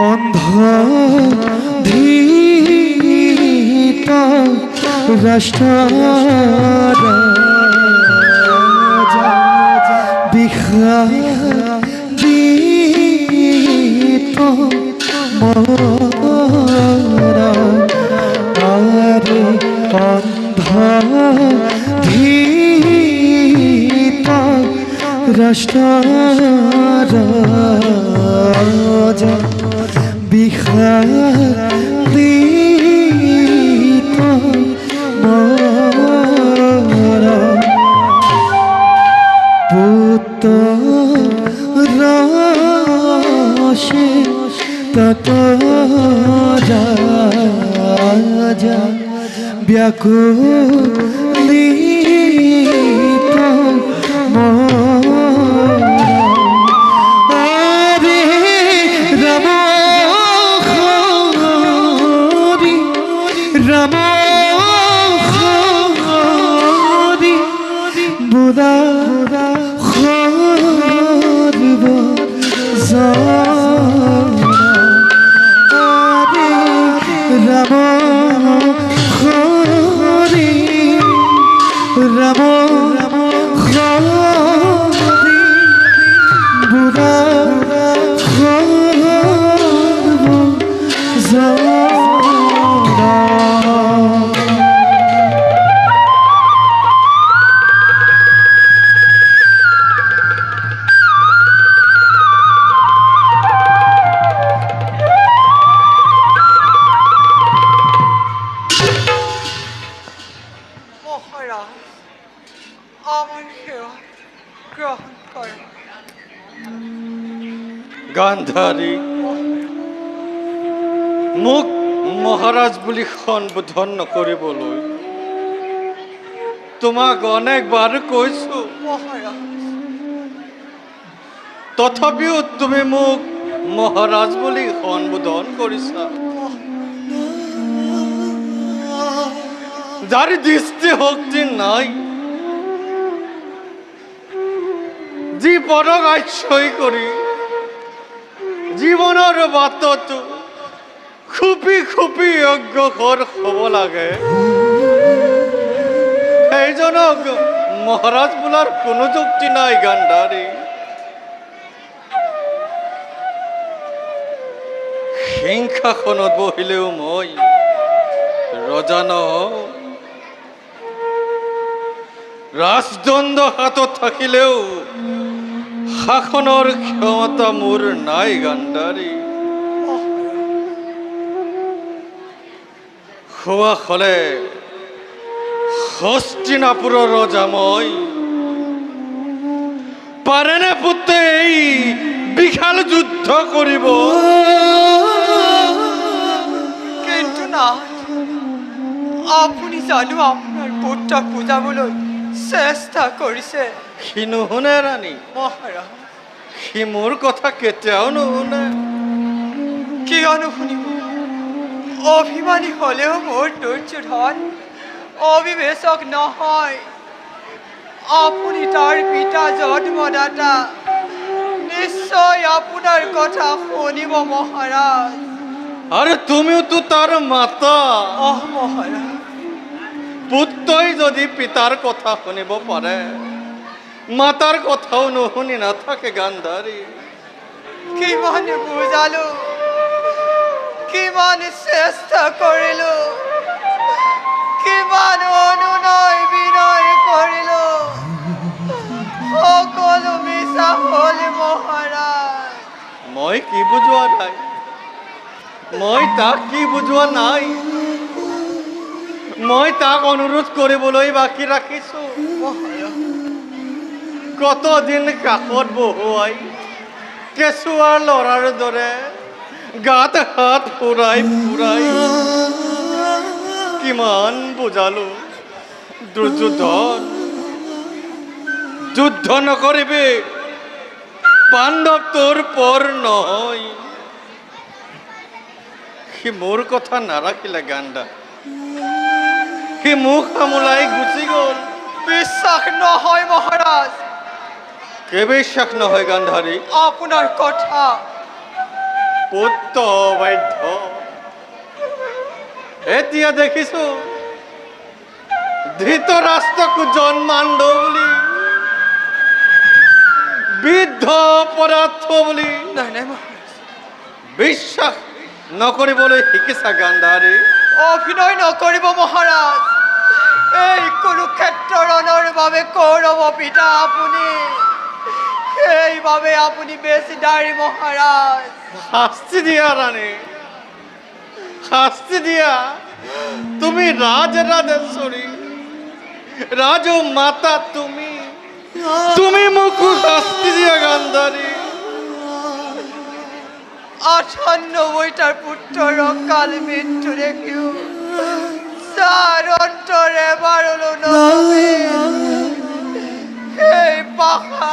অন্ধ ধীত রাষ্ট্র বিখ্যাত মরা আরে অন্ধ ধীত রাষ্ট্র বিখ্যাত মরা পুত্রসে তত রাজা ব্যাকুলিত আরে রাম হরি রাম হরি বুদা খরব আরে রাম হরি রাম হরি বুদা খরব গান্ধাৰী মোক মহাৰাজ বুলি সম্বোধন নকৰিবলৈ তোমাক অনেকবাৰ কৈছো তথাপিও তুমি মোক মহাৰাজ বুলি সম্বোধন কৰিছা যাৰ দৃষ্টি শক্তি নাই যি পৰক আশ্ৰয় কৰি জীৱনৰ বাটত খুপি খুপি অগ্ৰসৰ হ'ব লাগে সেইজনক মহাৰাজ বোলাৰ কোনো যুক্তি নাই গান্ধাৰী সিংহাসনত বহিলেও মই ৰজা নহওঁ ৰাজদণ্ড হাতত থাকিলেও শাসনৰ ক্ষমতা মোৰ নাই গান্ধাৰী খোৱা হলে হস্তিনাপুৰৰ ৰজা মই পাৰেনে পুত্ৰে এই বিশাল যুদ্ধ কৰিব কিন্তু না আপুনি জানো আপোনাৰ পুত্ৰক বুজাবলৈ চেষ্টা কৰিছে সি নুশুনে ৰাণী মহাৰাজ সি মোৰ কথা কেতিয়াও নুশুনে কিয় নুশুনিব অভিমানী হলেও মোৰ দুৰ্যোধন অবিবেচক নহয় আপুনি তাৰ পিতা জন্মদাতা নিশ্চয় আপোনাৰ কথা শুনিব মহাৰাজ আৰে তুমিও তো তাৰ মাতা মহাৰাজ পুত্ৰই যদি পিতাৰ কথা শুনিব পাৰে মাতাৰ কথাও নুশুনি নাথাকে গান্ধাৰী কিমান বুজালো কিমান চেষ্টা কৰিলো কিমান অনুনয় বিনয় কৰিলো সকলো মিছা হ'ল মহাৰাজ মই কি বুজোৱা নাই মই তাক কি বুজোৱা নাই মই তাক অনুৰোধ কৰিবলৈ বাকী ৰাখিছো কতদিন কাষত বহুৱাই কেঁচুৱাৰ ল'ৰাৰ দৰে গাত হাত ফুৰাই ফুৰাই কিমান বুজালো দুৰ্যোধন যুদ্ধ নকৰিবি পাণ্ডৱ তোৰ পৰ নহয় সি মোৰ কথা নাৰাখিলে গান্ধা সি মুখ আমোলাই গুচি গ'ল। বিশ্বাস নহয় মহাৰাজ, কেবেশ্বাস নহয় গান্ধাৰী, আপোনাৰ কথা। পুত্ৰ বাধ্য। এতিয়া দেখিছো ধৃতৰাষ্ট্ৰক জন্মান্ধ বুলি, বৃদ্ধ পদাৰ্থ বুলি নাই নাই মহাৰাজ, বিশ্বাস নকৰিবলৈ শিকিছা গান্ধাৰী। অভিনয় নকৰিব মহাৰাজ। এই কুৰুক্ষেত্ৰ ৰণৰ বাবে কৌৰৱ পিতা আপুনি, সেইবাবে আপুনি বেছি দাৰী মহাৰাজ। শাস্তি দিয়া ৰাণী, শাস্তি দিয়া। তুমি ৰাজৰাজেশ্বৰী, ৰাজমাতা, তুমি মোক শাস্তি দিয়া গান্ধাৰী। ৯৮টাৰ পুত্ৰৰ কাল মৃত্যু দেখিও যাৰ অন্তৰে বাৰলো নলবে, সেই পাখা